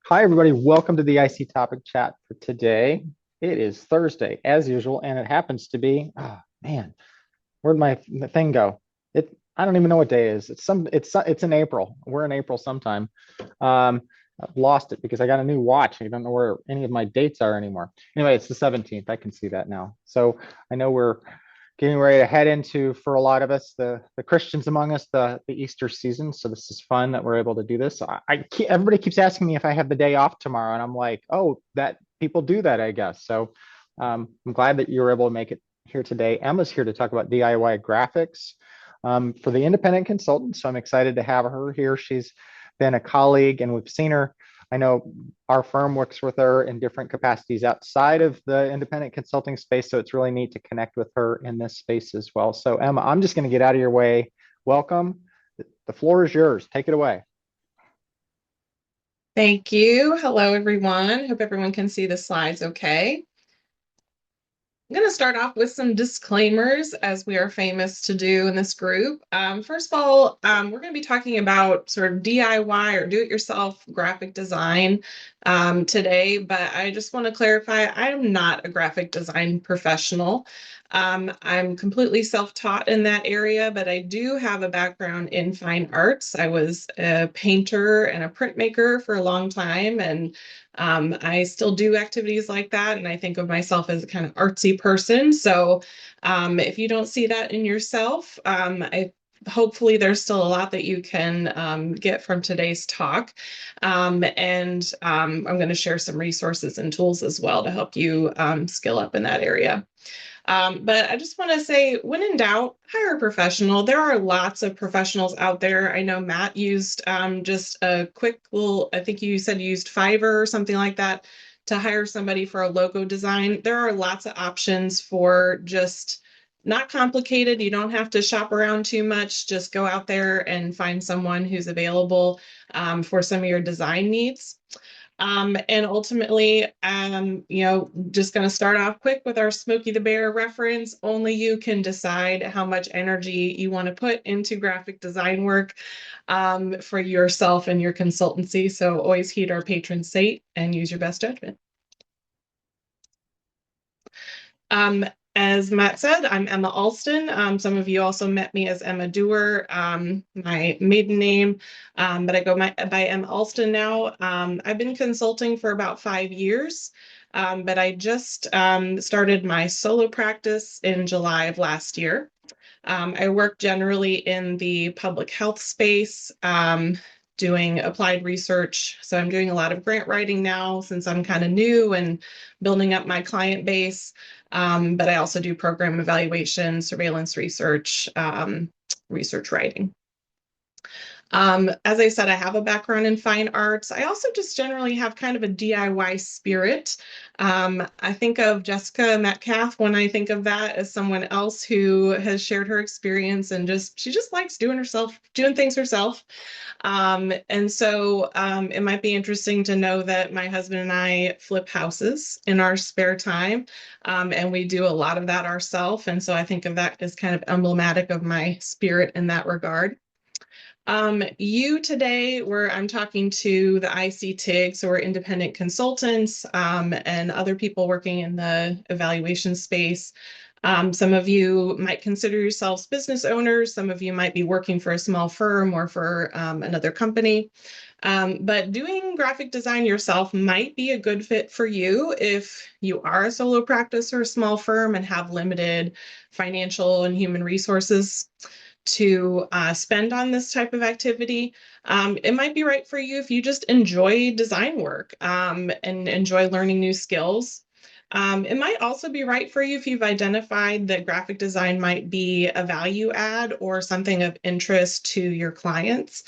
Hi, everybody. Welcome to the IC topic chat for today. It is Thursday, as usual, and it happens to be, oh man, where'd my thing go? I don't even know what day it is. It's in April. We're in April sometime. Um, I've lost it because I got a new watch. I don't know where any of my dates are anymore. Anyway, it's the 17th. I can see that now. So I know we're getting ready to head into, for a lot of us, the Christians among us, the Easter season. So this is fun that we're able to do this. Everybody keeps asking me if I have the day off tomorrow, and I'm like, oh, that people do that, I guess. So I'm glad that you were able to make it here today. Emma's here to talk about DIY graphics for the independent consultant. So I'm excited to have her here. She's been a colleague, and we've seen her. I know our firm works with her in different capacities outside of the independent consulting space. So it's really neat to connect with her in this space as well. So Emma, I'm just going to get out of your way. Welcome. The floor is yours. Take it away. Thank you. Hello, everyone. Hope everyone can see the slides okay. I'm going to start off with some disclaimers, as we are famous to do in this group. First of all, we're going to be talking about sort of DIY or do-it-yourself graphic design today, but I just want to clarify, I am not a graphic design professional. I'm completely self-taught in that area, but I do have a background in fine arts. I was a painter and a printmaker for a long time, and I still do activities like that, and I think of myself as a kind of artsy person. So if you don't see that in yourself, hopefully there's still a lot that you can get from today's talk. I'm going to share some resources and tools as well to help you skill up in that area. But I just want to say, when in doubt, hire a professional. There are lots of professionals out there. I know Matt used just a quick little, I think you said you used Fiverr or something like that to hire somebody for a logo design. There are lots of options for just not complicated. You don't have to shop around too much. Just go out there and find someone who's available for some of your design needs. And ultimately, just going to start off quick with our Smokey the Bear reference. Only you can decide how much energy you want to put into graphic design work for yourself and your consultancy. So always heed our patron saint and use your best judgment. Um, as Matt said, I'm Emma Alston. Some of you also met me as Emma Dewar, my maiden name, but I go by Emma Alston now. I've been consulting for about 5 years, but I just started my solo practice in July of last year. I work generally in the public health space, doing applied research. So I'm doing a lot of grant writing now since I'm kind of new and building up my client base. But I also do program evaluation, surveillance research, research writing. As I said, I have a background in fine arts. I also just generally have kind of a DIY spirit. I think of Jessica Metcalf when I think of that as someone else who has shared her experience and she just likes doing things herself. It might be interesting to know that my husband and I flip houses in our spare time, and we do a lot of that ourselves. And so I think of that as kind of emblematic of my spirit in that regard. You today, where I'm talking to the ICTIG, so we're independent consultants and other people working in the evaluation space. Some of you might consider yourselves business owners. Some of you might be working for a small firm or for another company. But doing graphic design yourself might be a good fit for you if you are a solo practice or a small firm and have limited financial and human resources to spend on this type of activity. It might be right for you if you just enjoy design work and enjoy learning new skills. It might also be right for you if you've identified that graphic design might be a value add or something of interest to your clients.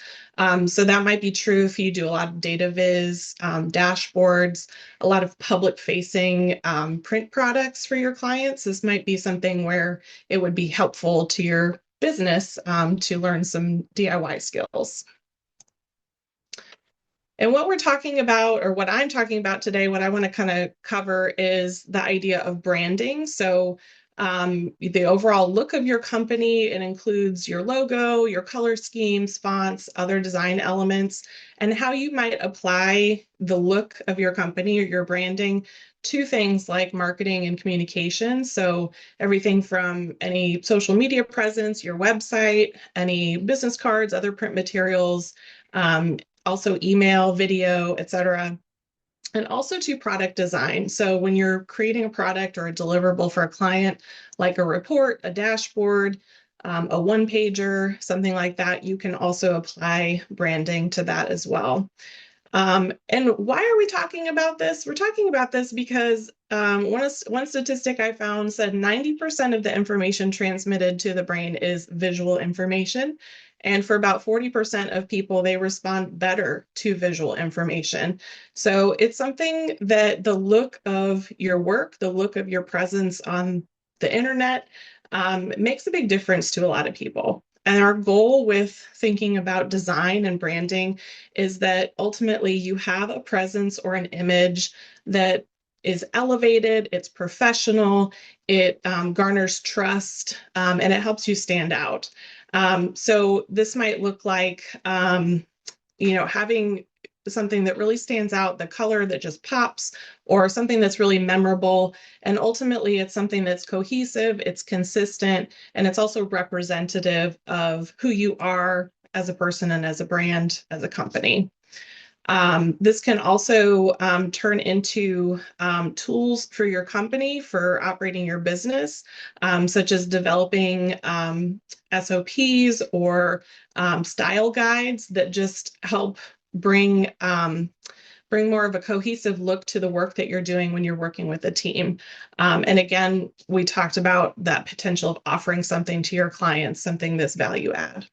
So that might be true if you do a lot of data viz, dashboards, a lot of public facing print products for your clients. This might be something where it would be helpful to your business to learn some DIY skills. And what we're talking about, or what I'm talking about today, what I want to kind of cover is the idea of branding. So the overall look of your company. It includes your logo, your color schemes, fonts, other design elements, and how you might apply the look of your company or your branding to things like marketing and communication. So everything from any social media presence, your website, any business cards, other print materials, also email, video, etc. And also to product design. So when you're creating a product or a deliverable for a client, like a report, a dashboard, a one pager, something like that, you can also apply branding to that as well. And why are we talking about this? We're talking about this because one statistic I found said 90% of the information transmitted to the brain is visual information. And for about 40% of people, they respond better to visual information. So it's something that the look of your work, the look of your presence on the internet, makes a big difference to a lot of people. And our goal with thinking about design and branding is that ultimately you have a presence or an image that is elevated, it's professional, it garners trust, and it helps you stand out. So this might look like, having something that really stands out, the color that just pops, or something that's really memorable. And ultimately, it's something that's cohesive, it's consistent, and it's also representative of who you are as a person and as a brand, as a company. This can also turn into tools for your company for operating your business, such as developing SOPs or style guides that just help bring bring more of a cohesive look to the work that you're doing when you're working with a team. And again, we talked about that potential of offering something to your clients, something that's value add.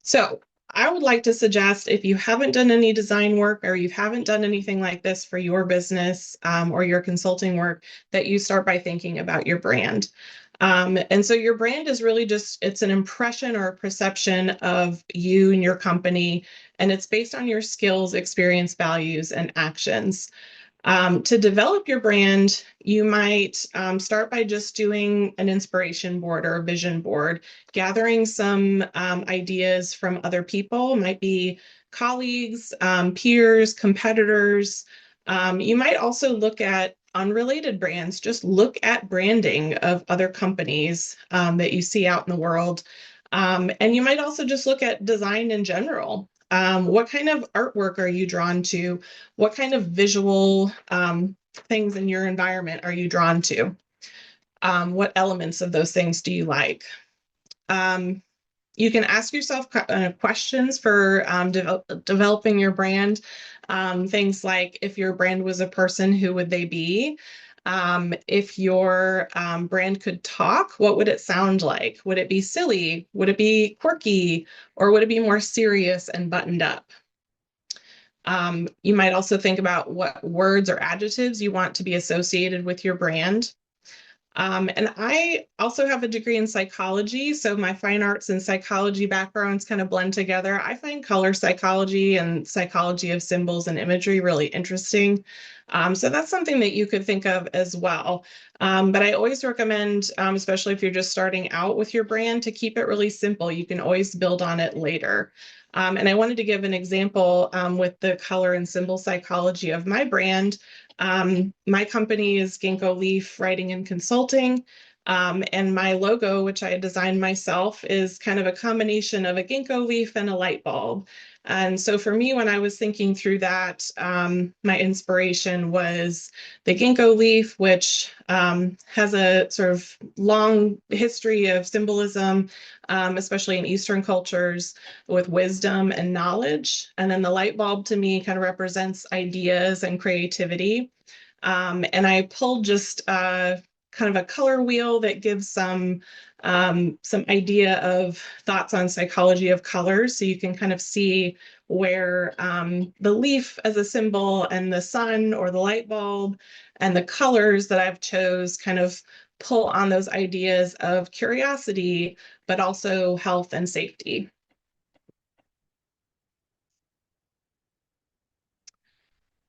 So I would like to suggest if you haven't done any design work or you haven't done anything like this for your business or your consulting work, that you start by thinking about your brand. And so your brand is really just, it's an impression or a perception of you and your company, and it's based on your skills, experience, values, and actions. To develop your brand, you might start by just doing an inspiration board or a vision board, gathering some ideas from other people, might be colleagues, peers, competitors. You might also look at unrelated brands, just look at branding of other companies that you see out in the world. And you might also just look at design in general. What kind of artwork are you drawn to? What kind of visual things in your environment are you drawn to? What elements of those things do you like? You can ask yourself questions for developing your brand. Things like, if your brand was a person, who would they be? If your brand could talk, what would it sound like? Would it be silly? Would it be quirky? Or would it be more serious and buttoned up? You might also think about what words or adjectives you want to be associated with your brand. And I also have a degree in psychology, so my fine arts and psychology backgrounds kind of blend together. I find color psychology and psychology of symbols and imagery really interesting. So that's something that you could think of as well. But I always recommend, especially if you're just starting out with your brand, to keep it really simple. You can always build on it later. And I wanted to give an example with the color and symbol psychology of my brand. My company is Ginkgo Leaf Writing and Consulting. And my logo, which I designed myself, is kind of a combination of a ginkgo leaf and a light bulb. And so for me, when I was thinking through that, my inspiration was the ginkgo leaf, which has a sort of long history of symbolism, especially in Eastern cultures, with wisdom and knowledge. And then the light bulb to me kind of represents ideas and creativity. And I pulled just kind of a color wheel that gives some idea of thoughts on psychology of colors, so you can kind of see where the leaf as a symbol and the sun or the light bulb and the colors that I've chose kind of pull on those ideas of curiosity, but also health and safety.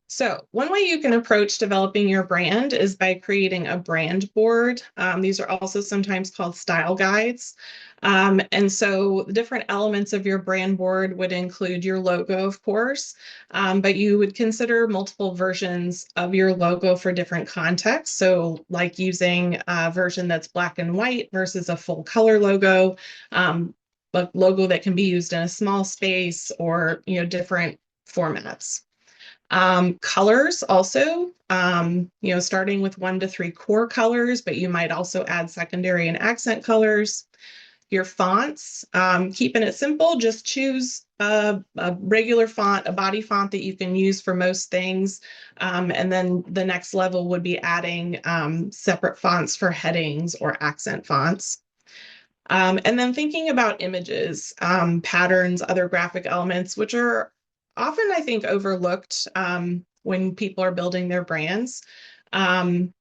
So, one way you can approach developing your brand is by creating a brand board. These are also sometimes called style guides. And so, the different elements of your brand board would include your logo, of course, but you would consider multiple versions of your logo for different contexts. So, like using a version that's black and white versus a full color logo, a logo that can be used in a small space or different formats. Colors also, starting with 1 to 3 core colors, but you might also add secondary and accent colors. Your fonts, keeping it simple, just choose a regular font, a body font that you can use for most things. And then the next level would be adding separate fonts for headings or accent fonts. And then thinking about images, patterns, other graphic elements, which are often, I think, overlooked when people are building their brands. Um,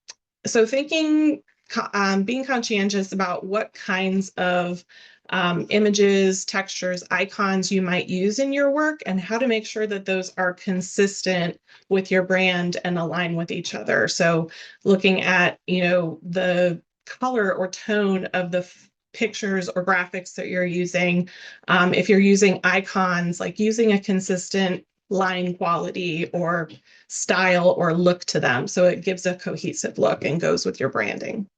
so being conscientious about what kinds of images, textures, icons you might use in your work and how to make sure that those are consistent with your brand and align with each other. So looking at, the color or tone of the pictures or graphics that you're using. If you're using icons, like using a consistent line quality or style or look to them. So it gives a cohesive look and goes with your branding.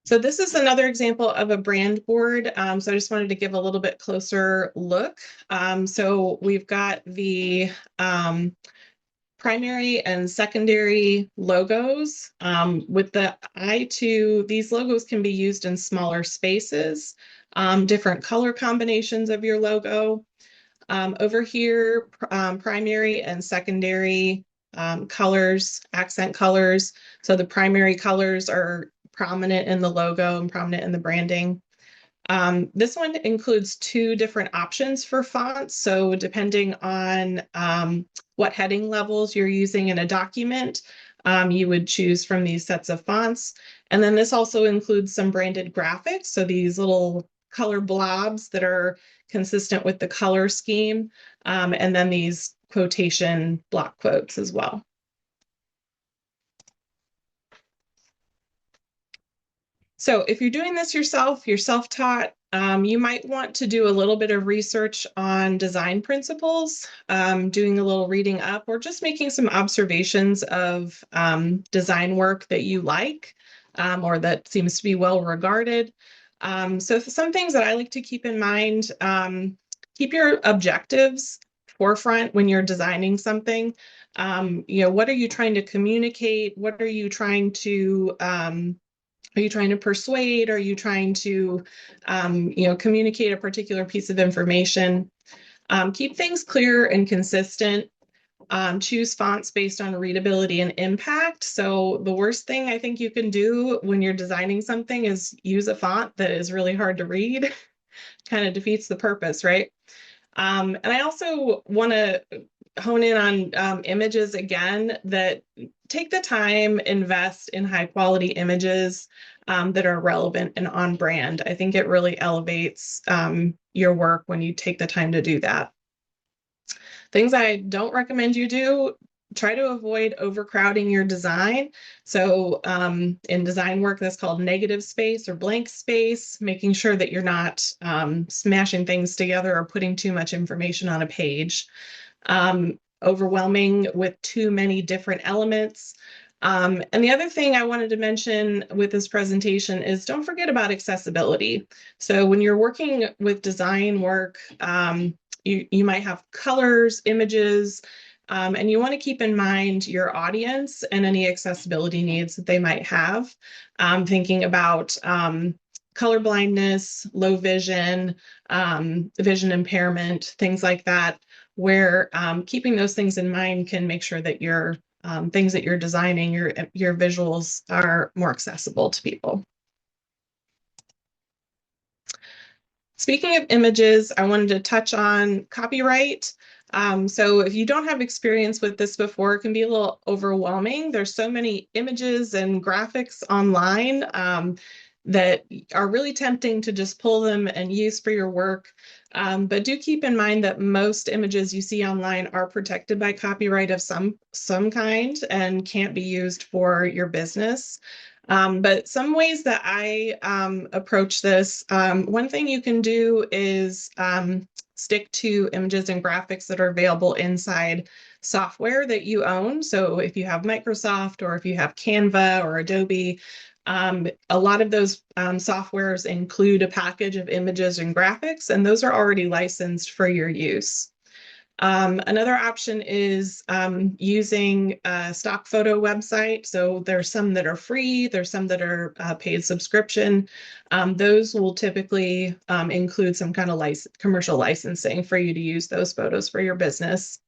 So this is another example of a brand board. So I just wanted to give a little bit closer look. So we've got the primary and secondary logos. With the eye to these logos can be used in smaller spaces, different color combinations of your logo. Over here, primary and secondary colors, accent colors. So the primary colors are prominent in the logo and prominent in the branding. This one includes 2 different options for fonts. So depending on what heading levels you're using in a document, you would choose from these sets of fonts. And then this also includes some branded graphics. So these little color blobs that are consistent with the color scheme. And then these quotation block quotes as well. So if you're doing this yourself, you're self-taught, you might want to do a little bit of research on design principles, doing a little reading up, or just making some observations of design work that you like or that seems to be well regarded. So some things that I like to keep in mind, keep your objectives forefront when you're designing something. What are you trying to communicate? What are you trying to persuade? Are you trying to, communicate a particular piece of information? Keep things clear and consistent. Choose fonts based on readability and impact. So the worst thing I think you can do when you're designing something is use a font that is really hard to read. Kind of defeats the purpose, right? And I also want to hone in on images again that take the time, invest in high quality images that are relevant and on brand. I think it really elevates your work when you take the time to do that. Things I don't recommend you do, try to avoid overcrowding your design. So in design work, that's called negative space or blank space, making sure that you're not smashing things together or putting too much information on a page. Overwhelming with too many different elements. And the other thing I wanted to mention with this presentation is don't forget about accessibility. So when you're working with design work, you might have colors, images, and you want to keep in mind your audience and any accessibility needs that they might have. Thinking about color blindness, low vision, vision impairment, things like that, where keeping those things in mind can make sure that your things that you're designing, your visuals are more accessible to people. Speaking of images, I wanted to touch on copyright. So if you don't have experience with this before, it can be a little overwhelming. There's so many images and graphics online that are really tempting to just pull them and use for your work. But do keep in mind that most images you see online are protected by copyright of some kind and can't be used for your business. But some ways that I approach this, one thing you can do is stick to images and graphics that are available inside software that you own. So if you have Microsoft or if you have Canva or Adobe, a lot of those softwares include a package of images and graphics, and those are already licensed for your use. Another option is using a stock photo website. So there's some that are free, there's some that are paid subscription. Those will typically include some kind of commercial licensing for you to use those photos for your business.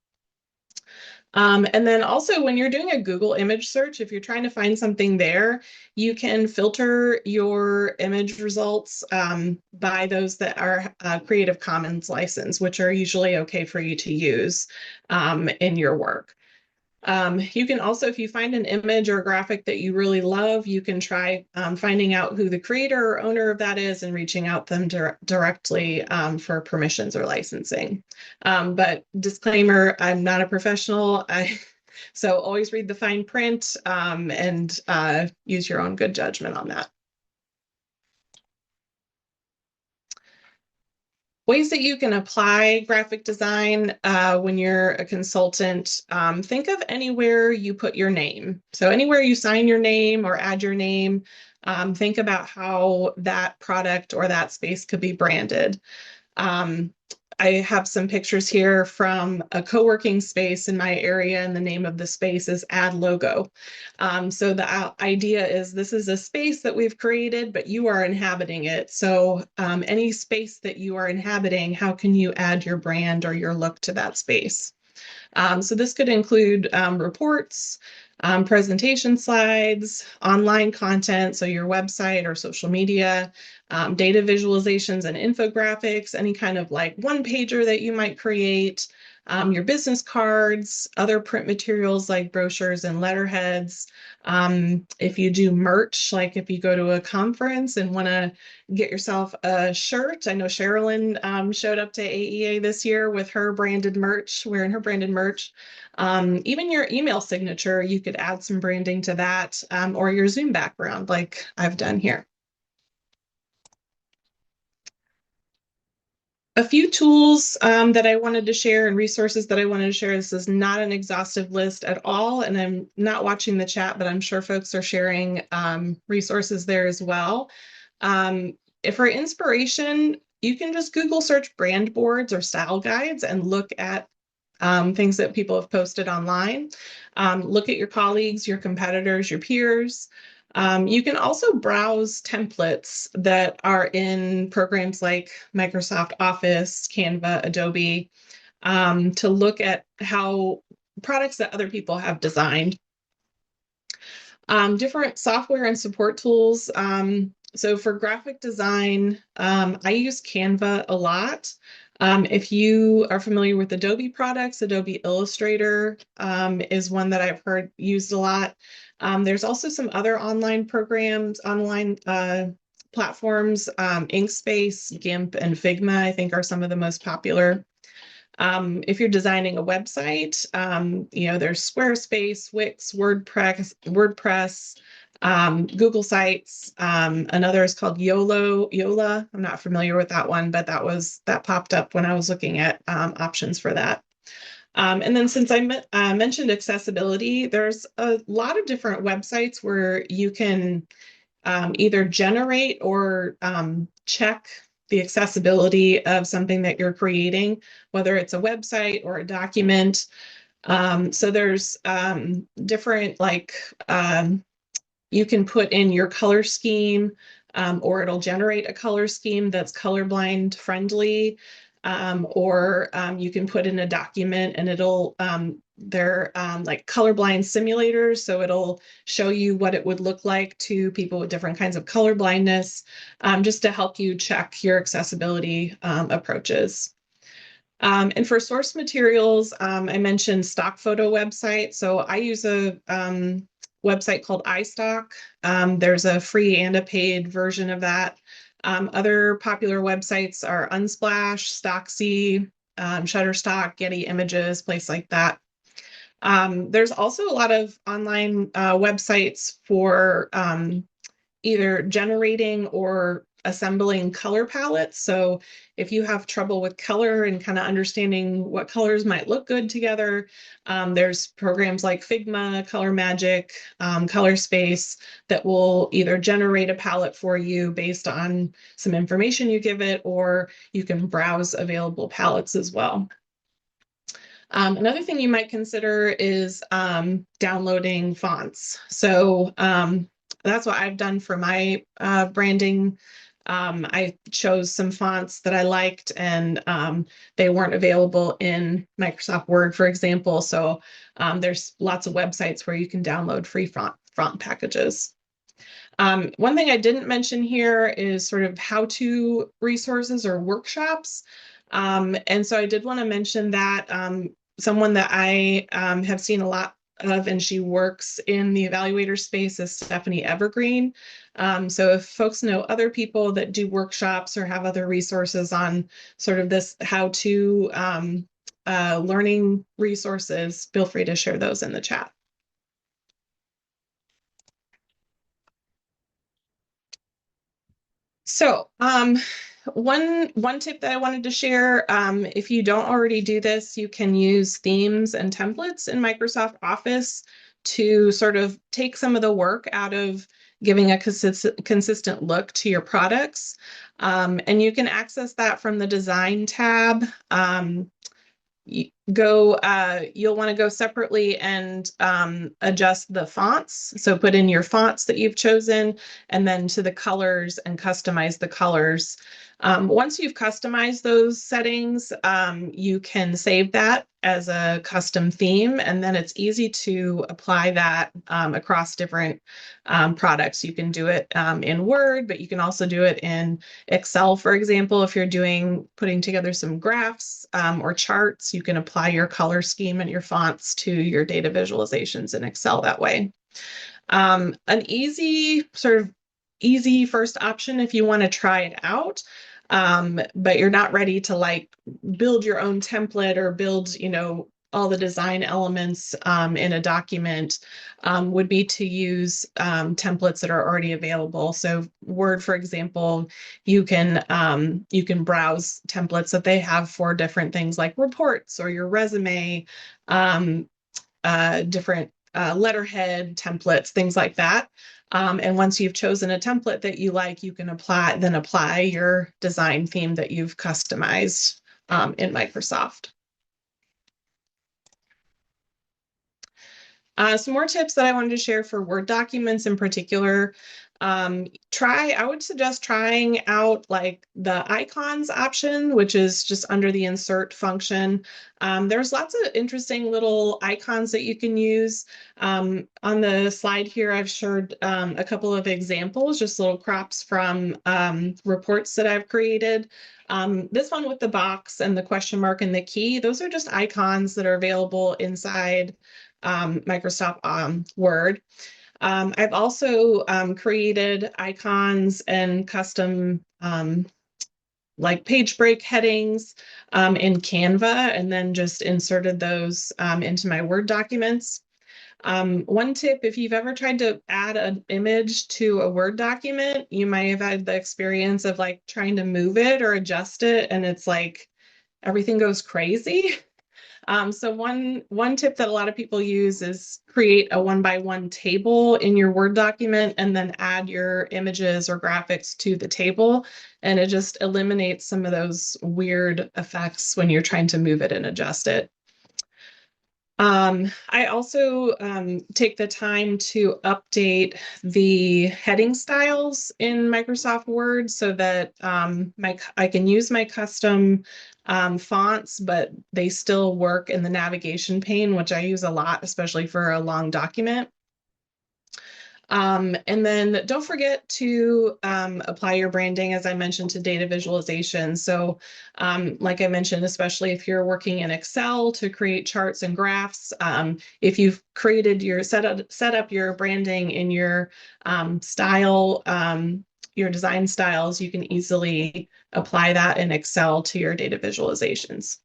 And then also when you're doing a Google image search, if you're trying to find something there, you can filter your image results by those that are Creative Commons license, which are usually okay for you to use in your work. You can also, if you find an image or a graphic that you really love, you can try finding out who the creator or owner of that is and reaching out them directly for permissions or licensing. But disclaimer, I'm not a professional. So always read the fine print and use your own good judgment on that. Ways that you can apply graphic design when you're a consultant, think of anywhere you put your name. So anywhere you sign your name or add your name, think about how that product or that space could be branded. I have some pictures here from a co-working space in my area, and the name of the space is Add Logo. So the idea is this is a space that we've created, but you are inhabiting it. So any space that you are inhabiting, how can you add your brand or your look to that space? So this could include reports, presentation slides, online content, so your website or social media, data visualizations and infographics, any kind of like one pager that you might create, your business cards, other print materials like brochures and letterheads. If you do merch, like if you go to a conference and want to get yourself a shirt. I know Sherilyn showed up to AEA this year with her branded merch, wearing her branded merch. Even your email signature, you could add some branding to that, or your Zoom background like I've done here. A few tools that I wanted to share and resources that I wanted to share. This is not an exhaustive list at all, and I'm not watching the chat, but I'm sure folks are sharing resources there as well. If for inspiration, you can just Google search brand boards or style guides and look at things that people have posted online. Look at your colleagues, your competitors, your peers. You can also browse templates that are in programs like Microsoft Office, Canva, Adobe, to look at how products that other people have designed. Different software and support tools. So for graphic design, I use Canva a lot. If you are familiar with Adobe products, Adobe Illustrator is one that I've heard used a lot. There's also some other online programs, online platforms, Inkspace, GIMP, and Figma, I think are some of the most popular. If you're designing a website, there's Squarespace, Wix, WordPress, Google Sites. Another is called Yola. I'm not familiar with that one, but that popped up when I was looking at options for that. And then since I mentioned accessibility, there's a lot of different websites where you can either generate or check the accessibility of something that you're creating, whether it's a website or a document. So there's different you can put in your color scheme, or it'll generate a color scheme that's colorblind friendly, or you can put in a document and it'll they're like colorblind simulators, so it'll show you what it would look like to people with different kinds of color blindness, just to help you check your accessibility approaches. And for source materials, I mentioned stock photo website. So I use a website called iStock. There's a free and a paid version of that. Other popular websites are Unsplash, Stocksy, Shutterstock, Getty Images, place like that. There's also a lot of online websites for either generating or assembling color palettes. So if you have trouble with color and kind of understanding what colors might look good together, there's programs like Figma, Color Magic, Color Space that will either generate a palette for you based on some information you give it, or you can browse available palettes as well. Another thing you might consider is downloading fonts. So that's what I've done for my branding. I chose some fonts that I liked, and they weren't available in Microsoft Word, for example. So there's lots of websites where you can download free font packages. One thing I didn't mention here is sort of how-to resources or workshops. And so I did want to mention that someone that I have seen a lot of, and she works in the evaluator space, is Stephanie Evergreen. So if folks know other people that do workshops or have other resources on sort of this how-to learning resources, feel free to share those in the chat. So one tip that I wanted to share, if you don't already do this, you can use themes and templates in Microsoft Office to sort of take some of the work out of giving a consistent look to your products. And you can access that from the Design tab. You'll want to go separately and adjust the fonts. So put in your fonts that you've chosen, and then to the colors and customize the colors. Once you've customized those settings, you can save that as a custom theme, and then it's easy to apply that across different products. You can do it in Word, but you can also do it in Excel, for example. If you're putting together some graphs or charts, you can apply your color scheme and your fonts to your data visualizations in Excel that way. An easy first option if you want to try it out, but you're not ready to like build your own template or build, all the design elements in a document, would be to use templates that are already available. So Word, for example, you can browse templates that they have for different things like reports or your resume, different letterhead templates, things like that. And once you've chosen a template that you like, you can apply your design theme that you've customized in Microsoft. Some more tips that I wanted to share for Word documents in particular. I would suggest trying out like the icons option, which is just under the insert function. There's lots of interesting little icons that you can use. On the slide here, I've shared a couple of examples, just little crops from reports that I've created. This one with the box and the question mark and the key, those are just icons that are available inside Microsoft Word. I've also created icons and custom like page break headings in Canva, and then just inserted those into my Word documents. One tip, if you've ever tried to add an image to a Word document, you might have had the experience of like trying to move it or adjust it, and it's like everything goes crazy. So one tip that a lot of people use is create a 1-by-1 table in your Word document and then add your images or graphics to the table. And it just eliminates some of those weird effects when you're trying to move it and adjust it. I also take the time to update the heading styles in Microsoft Word so that I can use my custom fonts, but they still work in the navigation pane, which I use a lot, especially for a long document. And then don't forget to apply your branding, as I mentioned, to data visualization. So, like I mentioned, especially if you're working in Excel to create charts and graphs, if you've created your set up your branding in your style, your design styles, you can easily apply that in Excel to your data visualizations.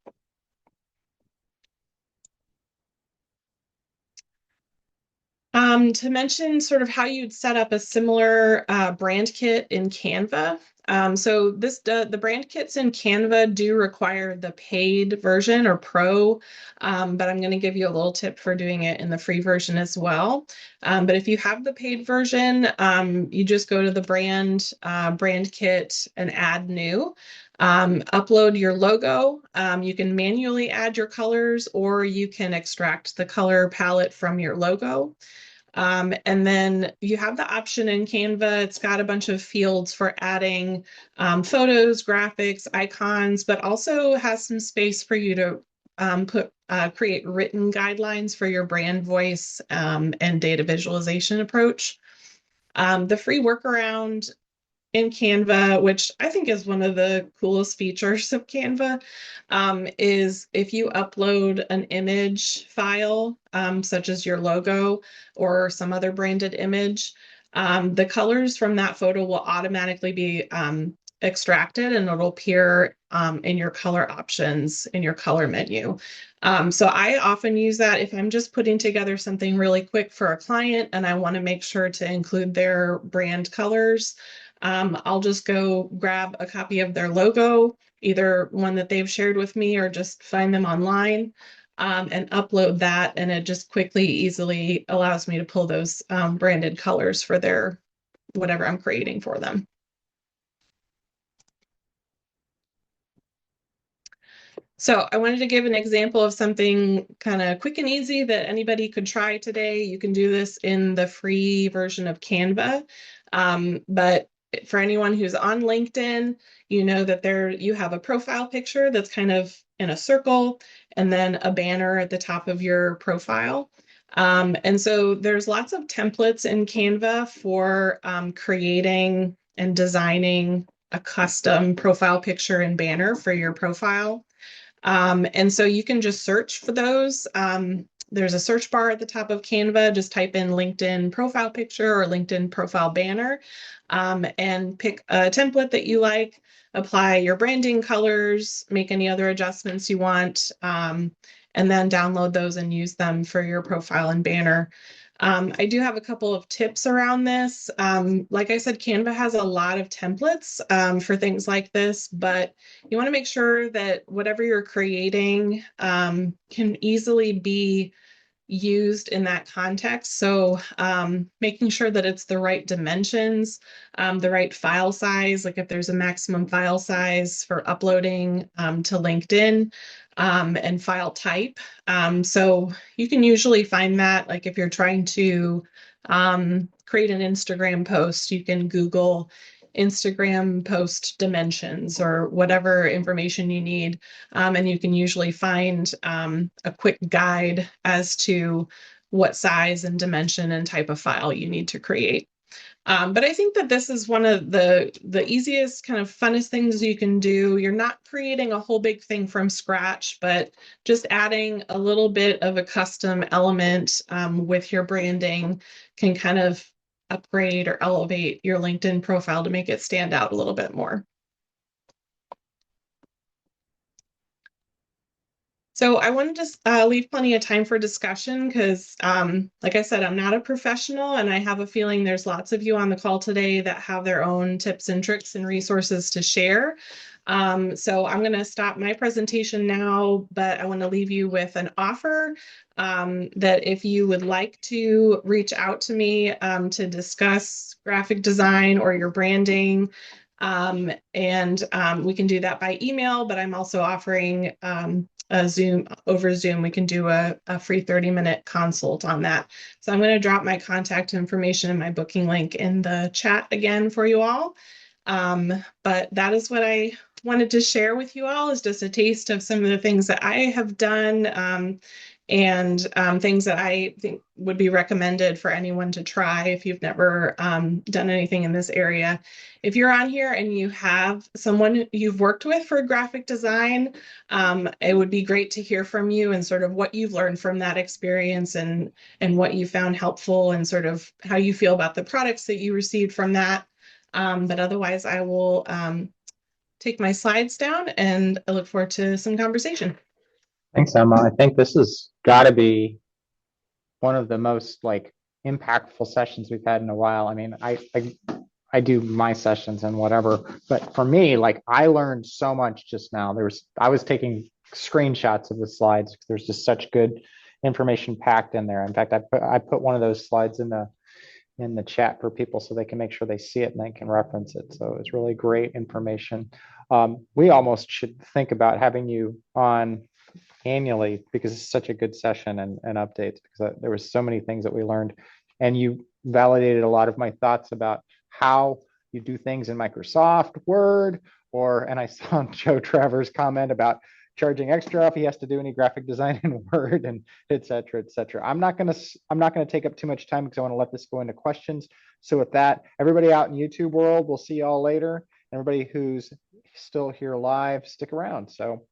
To mention sort of how you'd set up a similar brand kit in Canva. So the brand kits in Canva do require the paid version or pro, but I'm going to give you a little tip for doing it in the free version as well. But if you have the paid version, you just go to the brand kit and add new. Upload your logo. You can manually add your colors, or you can extract the color palette from your logo. And then you have the option in Canva. It's got a bunch of fields for adding photos, graphics, icons, but also has some space for you to create written guidelines for your brand voice and data visualization approach. The free workaround in Canva, which I think is one of the coolest features of Canva, is if you upload an image file, such as your logo or some other branded image, the colors from that photo will automatically be extracted and it'll appear in your color options in your color menu. So I often use that if I'm just putting together something really quick for a client and I want to make sure to include their brand colors. I'll just go grab a copy of their logo, either one that they've shared with me or just find them online, and upload that. And it just quickly, easily allows me to pull those branded colors for their whatever I'm creating for them. So I wanted to give an example of something kind of quick and easy that anybody could try today. You can do this in the free version of Canva. But for anyone who's on LinkedIn, you know that you have a profile picture that's kind of in a circle and then a banner at the top of your profile. And so there's lots of templates in Canva for creating and designing a custom profile picture and banner for your profile. And so you can just search for those. There's a search bar at the top of Canva. Just type in LinkedIn profile picture or LinkedIn profile banner, and pick a template that you like, apply your branding colors, make any other adjustments you want, and then download those and use them for your profile and banner. I do have a couple of tips around this. Like I said, Canva has a lot of templates for things like this, but you want to make sure that whatever you're creating can easily be used in that context. So making sure that it's the right dimensions, the right file size, like if there's a maximum file size for uploading to LinkedIn, and file type. So you can usually find that, like if you're trying to create an Instagram post, you can Google Instagram post dimensions or whatever information you need. And you can usually find a quick guide as to what size and dimension and type of file you need to create. But I think that this is one of the easiest, kind of funnest things you can do. You're not creating a whole big thing from scratch, but just adding a little bit of a custom element with your branding can kind of upgrade or elevate your LinkedIn profile to make it stand out a little bit more. So I wanted to leave plenty of time for discussion because, like I said, I'm not a professional, and I have a feeling there's lots of you on the call today that have their own tips and tricks and resources to share. So I'm going to stop my presentation now, but I want to leave you with an offer that if you would like to reach out to me to discuss graphic design or your branding, and we can do that by email, but I'm also offering over Zoom, we can do a free 30-minute consult on that. So I'm going to drop my contact information and my booking link in the chat again for you all. But that is what I wanted to share with you all, is just a taste of some of the things that I have done and things that I think would be recommended for anyone to try if you've never done anything in this area. If you're on here and you have someone you've worked with for graphic design, it would be great to hear from you and sort of what you've learned from that experience and what you found helpful and sort of how you feel about the products that you received from that. But otherwise, I will take my slides down and I look forward to some conversation. Thanks, Emma. I think this has got to be one of the most like impactful sessions we've had in a while. I mean, I do my sessions and whatever, but for me, like I learned so much just now. I was taking screenshots of the slides because there's just such good information packed in there. In fact, I put one of those slides in the chat for people so they can make sure they see it and they can reference it. So it's really great information. We almost should think about having you on annually because it's such a good session and updates because there was so many things that we learned and you validated a lot of my thoughts about how you do things in Microsoft Word and I saw Joe Travers comment about charging extra if he has to do any graphic design in Word and et cetera, et cetera. I'm not going to take up too much time because I want to let this go into questions. So with that, everybody out in YouTube world, we'll see y'all later. Everybody who's still here live, stick around. So